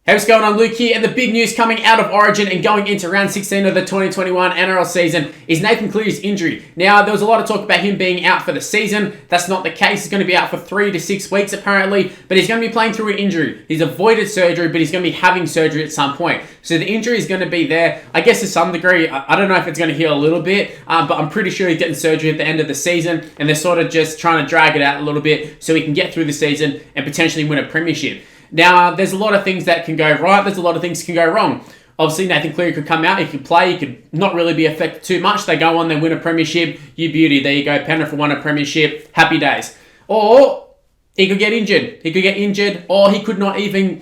Hey, what's going on? Luke here, and the big news coming out of Origin and going into round 16 of the 2021 NRL season is Nathan Cleary's injury. Now, there was a lot of talk about him being out for the season. That's not the case. He's going to be out for 3 to 6 weeks apparently, but he's going to be playing through an injury. He's avoided surgery, but he's going to be having surgery at some point. So the injury is going to be there, I guess to some degree. I don't know if it's going to heal a little bit, but I'm pretty sure he's getting surgery at the end of the season, and they're sort of just trying to drag it out a little bit so he can get through the season and potentially win a premiership. Now, there's a lot of things that can go right. There's a lot of things that can go wrong. Obviously, Nathan Cleary could come out. He could play. He could not really be affected too much. They go on, they win a premiership. You beauty. There you go. Penrith won a premiership. Happy days. Or he could get injured. Or he could not even,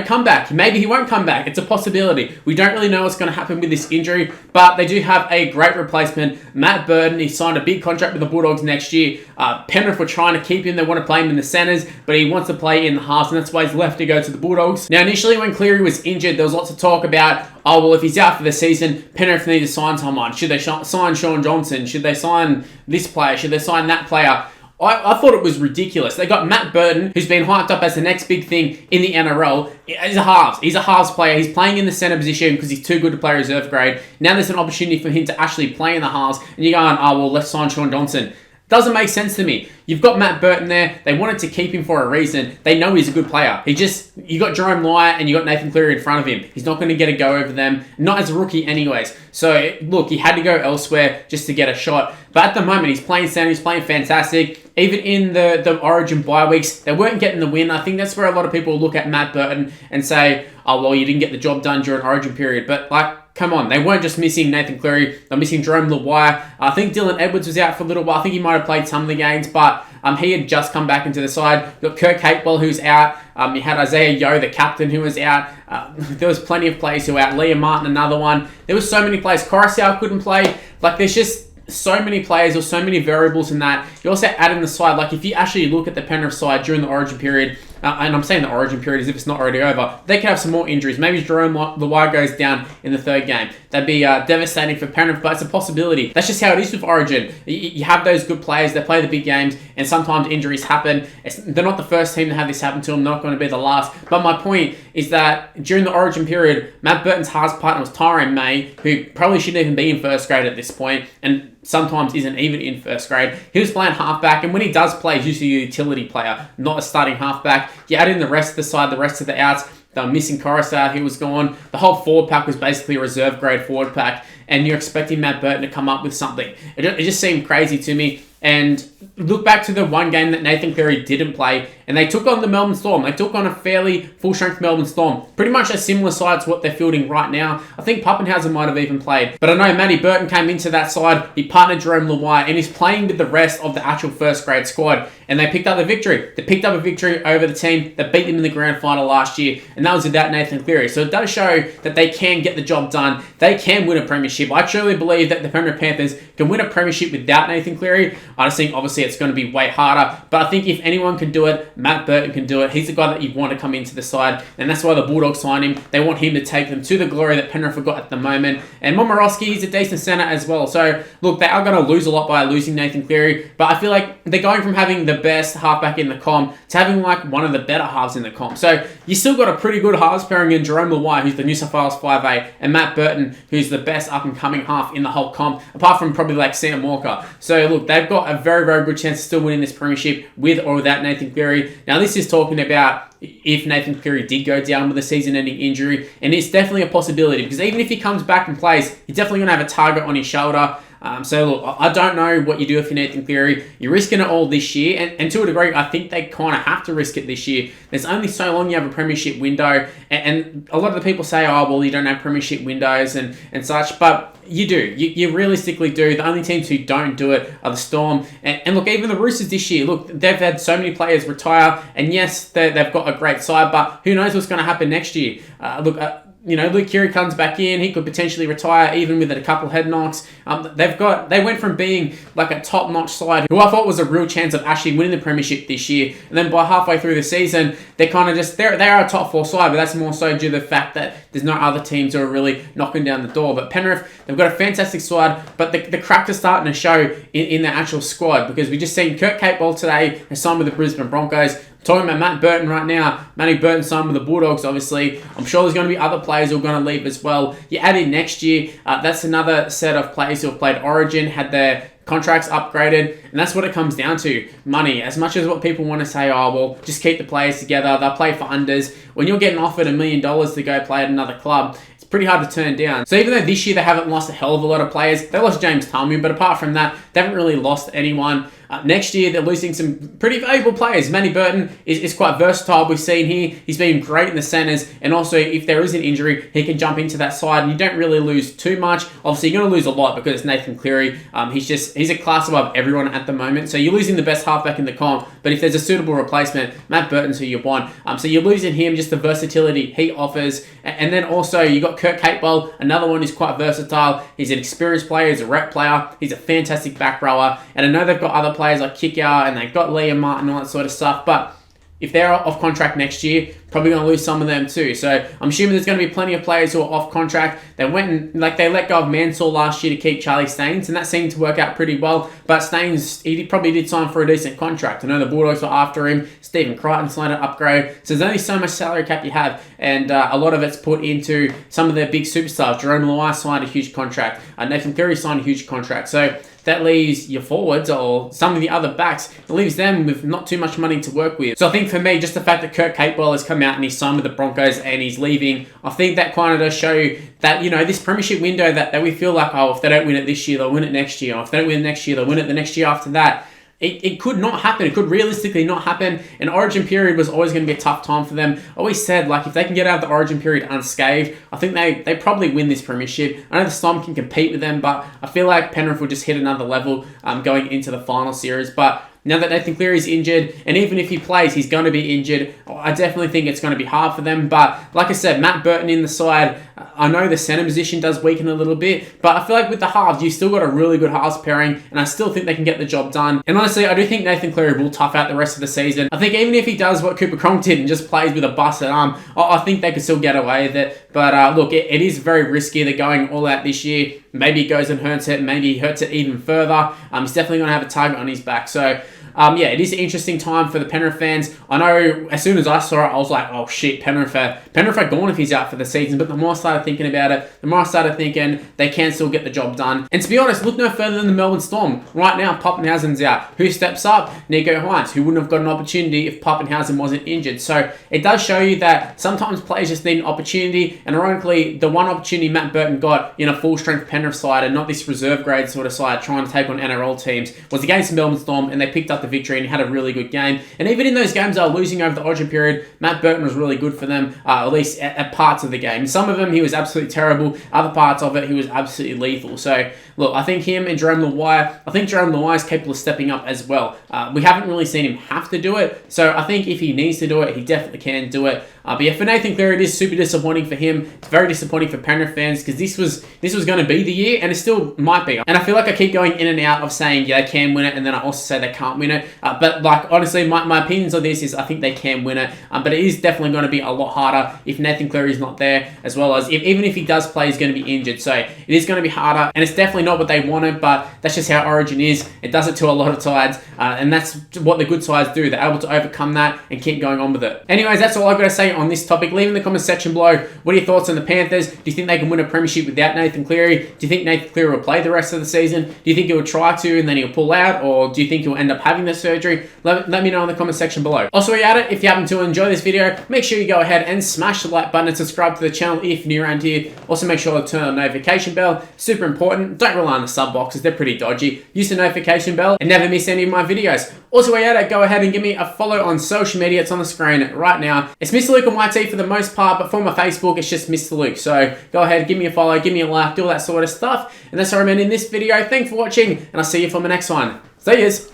come back. Maybe he won't come back. It's a possibility. We don't really know what's going to happen with this injury, but they do have a great replacement. Matt Burton, he signed a big contract with the Bulldogs next year. Penrith were trying to keep him. They want to play him in the centres, but he wants to play in the halves, and that's why he's left to go to the Bulldogs. Now, initially when Cleary was injured, there was lots of talk about, if he's out for the season, Penrith need to sign someone. Should they sign Shaun Johnson? Should they sign this player? Should they sign that player? I thought it was ridiculous. They got Matt Burton, who's been hyped up as the next big thing in the NRL. He's a halves. He's a halves player. He's playing in the centre position because he's too good to play reserve grade. Now there's an opportunity for him to actually play in the halves, and you're going, let's sign Shaun Johnson. Doesn't make sense to me. You've got Matt Burton there. They wanted to keep him for a reason. They know he's a good player. You got Jerome Luai and you got Nathan Cleary in front of him. He's not going to get a go over them. Not as a rookie anyways. So, look, he had to go elsewhere just to get a shot. But at the moment, he's playing sound. He's playing fantastic. Even in the Origin bye weeks, they weren't getting the win. I think that's where a lot of people look at Matt Burton and say, you didn't get the job done during Origin period. But, come on, they weren't just missing Nathan Cleary. They're missing Jerome Luai. I think Dylan Edwards was out for a little while. I think he might have played some of the games, but he had just come back into the side. You got Kirk Capewell, who's out. You had Isaiah Yeo, the captain, who was out. There was plenty of players who were out. Liam Martin, another one. There was so many players. Coruscant couldn't play. There's just so many players or so many variables in that. You also add in the side. If you actually look at the Penrith side during the Origin period, and I'm saying the Origin period as if it's not already over, they could have some more injuries. Maybe Jerome Luai goes down in the third game. That'd be devastating for Penrith, but it's a possibility. That's just how it is with Origin. You have those good players, they play the big games, and sometimes injuries happen. They're not the first team to have this happen to them, not going to be the last. But my point is that during the Origin period, Matt Burton's halves partner was Tyrone May, who probably shouldn't even be in first grade at this point, and sometimes isn't even in first grade. He was playing halfback, and when he does play, he's usually a utility player, not a starting halfback. You add in the rest of the side, the rest of the outs. They were missing Coruscant, he was gone. The whole forward pack was basically a reserve grade forward pack, and you're expecting Matt Burton to come up with something. It just seemed crazy to me. And look back to the one game that Nathan Cleary didn't play, and they took on the Melbourne Storm. They took on a fairly full-strength Melbourne Storm. Pretty much a similar side to what they're fielding right now. I think Pappenhausen might have even played. But I know Matty Burton came into that side. He partnered Jerome Luai, and he's playing with the rest of the actual first-grade squad. And they picked up the victory. They picked up a victory over the team that beat them in the grand final last year, and that was without Nathan Cleary. So it does show that they can get the job done. They can win a premiership. I truly believe that the Penrith Panthers can win a premiership without Nathan Cleary. I just think, obviously, it's going to be way harder. But I think if anyone can do it, Matt Burton can do it. He's the guy that you want to come into the side, and that's why the Bulldogs signed him. They want him to take them to the glory that Penrith have got at the moment. And Momorowski, he's a decent centre as well. So, look, they are going to lose a lot by losing Nathan Cleary, but I feel like they're going from having the best halfback in the comp to having one of the better halves in the comp. So, you still got a pretty good halves pairing in Jerome Luai, who's the New South Wales 5A, and Matt Burton, who's the best up-and-coming half in the whole comp, apart from probably Sam Walker. So, look, they've got a very, very good chance of still winning this premiership with or without Nathan Cleary. Now, this is talking about if Nathan Cleary did go down with a season-ending injury, and it's definitely a possibility, because even if he comes back and plays, he's definitely going to have a target on his shoulder. So look, I don't know what you do if you're Nathan Cleary. You're risking it all this year, and to a degree, I think they kind of have to risk it this year. There's only so long you have a premiership window, and a lot of the people say, you don't have premiership windows and such, but you do. You realistically do. The only teams who don't do it are the Storm. And look, even the Roosters this year, look, they've had so many players retire, and yes, they've got a great side, but who knows what's going to happen next year. Luke Cleary comes back in. He could potentially retire even with a couple head knocks. They went from being a top-notch side, who I thought was a real chance of actually winning the premiership this year, and then by halfway through the season, they are a top 4 side, but that's more so due to the fact that there's no other teams who are really knocking down the door. But Penrith, they've got a fantastic squad, but the cracks are starting to show in their actual squad, because we just seen Kirk Capewell today has signed with the Brisbane Broncos. talking about Matt Burton right now. Matty Burton signed with the Bulldogs, obviously. I'm sure there's going to be other players who are going to leave as well. You add in next year, that's another set of players who have played Origin, had their contracts upgraded, and that's what it comes down to. Money. As much as what people want to say, oh, well, just keep the players together, they'll play for unders. When you're getting offered $1 million to go play at another club, it's pretty hard to turn down. So even though this year they haven't lost a hell of a lot of players, they lost James Talmy, but apart from that, they haven't really lost anyone. Next year, they're losing some pretty valuable players. Matty Burton is quite versatile. We've seen here, he's been great in the centres, and also if there is an injury, he can jump into that side, and you don't really lose too much. Obviously, you're going to lose a lot because it's Nathan Cleary. He's a class above everyone at the moment, so you're losing the best halfback in the comp, but if there's a suitable replacement, Matt Burton's who you want. So you're losing him, just the versatility he offers, and then also you got Kurt Capewell, another one who's quite versatile. He's an experienced player, he's a rep player, he's a fantastic back rower, and I know they've got other players like Kicker, and they've got Liam Martin and all that sort of stuff, but if they're off contract next year, probably going to lose some of them too. So I'm assuming there's going to be plenty of players who are off contract. They went and they let go of Mansell last year to keep Charlie Staines, and that seemed to work out pretty well. But Staines, he probably did sign for a decent contract. I know the Bulldogs were after him. Stephen Crichton signed an upgrade. So there's only so much salary cap you have, and a lot of it's put into some of their big superstars. Jerome Luai signed a huge contract. Nathan Cleary signed a huge contract. So that leaves your forwards or some of the other backs, it leaves them with not too much money to work with. So I think for me, just the fact that Kurt Capewell has come out and he's signed with the Broncos and he's leaving, I think that kind of does show that, you know, this premiership window that we feel like, oh, if they don't win it this year, they'll win it next year. Or if they don't win it next year, they'll win it the next year after that. It could not happen. It could realistically not happen. An Origin period was always going to be a tough time for them. I always said, like, if they can get out of the Origin period unscathed, I think they probably win this premiership. I know the Storm can compete with them, but I feel like Penrith will just hit another level going into the final series. But now that Nathan Cleary is injured, and even if he plays, he's going to be injured, I definitely think it's going to be hard for them. But like I said, Matt Burton in the side, I know the centre position does weaken a little bit, but I feel like with the halves, you've still got a really good halves pairing, and I still think they can get the job done. And honestly, I do think Nathan Cleary will tough out the rest of the season. I think even if he does what Cooper Cronk did and just plays with a busted arm, I think they could still get away with it. But look, it is very risky. They're going all out this year. Maybe he goes and hurts it. Maybe he hurts it even further. He's definitely going to have a target on his back. So yeah, it is an interesting time for the Penrith fans. I know as soon as I saw it, I was like, oh shit, Penrith are gone if he's out for the season. But the more I started thinking about it, the more I started thinking they can still get the job done. And to be honest, look no further than the Melbourne Storm. Right now, Pappenhausen's out. Who steps up? Nico Hines, who wouldn't have got an opportunity if Pappenhausen wasn't injured. So it does show you that sometimes players just need an opportunity. And ironically, the one opportunity Matt Burton got in a full-strength Penrith side and not this reserve grade sort of side trying to take on NRL teams was against the Melbourne Storm, and they picked up the victory and had a really good game. And even in those games they were losing over the Origin period, Matt Burton was really good for them, at least at parts of the game. Some of them he was absolutely terrible, other parts of it he was absolutely lethal. So look, I think him and Jerome Luai is capable of stepping up as well. We haven't really seen him have to do it, so I think if he needs to do it, he definitely can do it. But yeah, for Nathan Cleary, it is super disappointing for him. It's very disappointing for Penrith fans because this was going to be the year, and it still might be. And I feel like I keep going in and out of saying, yeah, they can win it, and then I also say they can't win it. But like honestly, my opinions on this is I think they can win it. But it is definitely going to be a lot harder if Nathan Cleary is not there, as well as even if he does play, he's going to be injured. So it is going to be harder, and it's definitely not what they wanted, but that's just how Origin is. It does it to a lot of sides, and that's what the good sides do. They're able to overcome that and keep going on with it. Anyways, that's all I've got to say on this topic. Leave in the comment section below, what are your thoughts on the Panthers? Do you think they can win a premiership without Nathan Cleary? Do you think Nathan Cleary will play the rest of the season? Do you think he will try to and then he'll pull out? Or do you think he'll end up having the surgery? Let me know in the comment section below. Also, while you're at it, if you happen to enjoy this video, make sure you go ahead and smash the like button and subscribe to the channel if you're new around here. Also, make sure to turn on the notification bell. Super important. Don't rely on the sub boxes. They're pretty dodgy. Use the notification bell and never miss any of my videos. Also, while you're at it, go ahead and give me a follow on social media. It's on the screen right now. It's Mr. Luke on YT for the most part, but for my Facebook, it's just Mr. Luke. So go ahead, give me a follow, give me a like, do all that sort of stuff. And that's all I'm in this video. Thanks for watching, and I'll see you for the next one. See yous.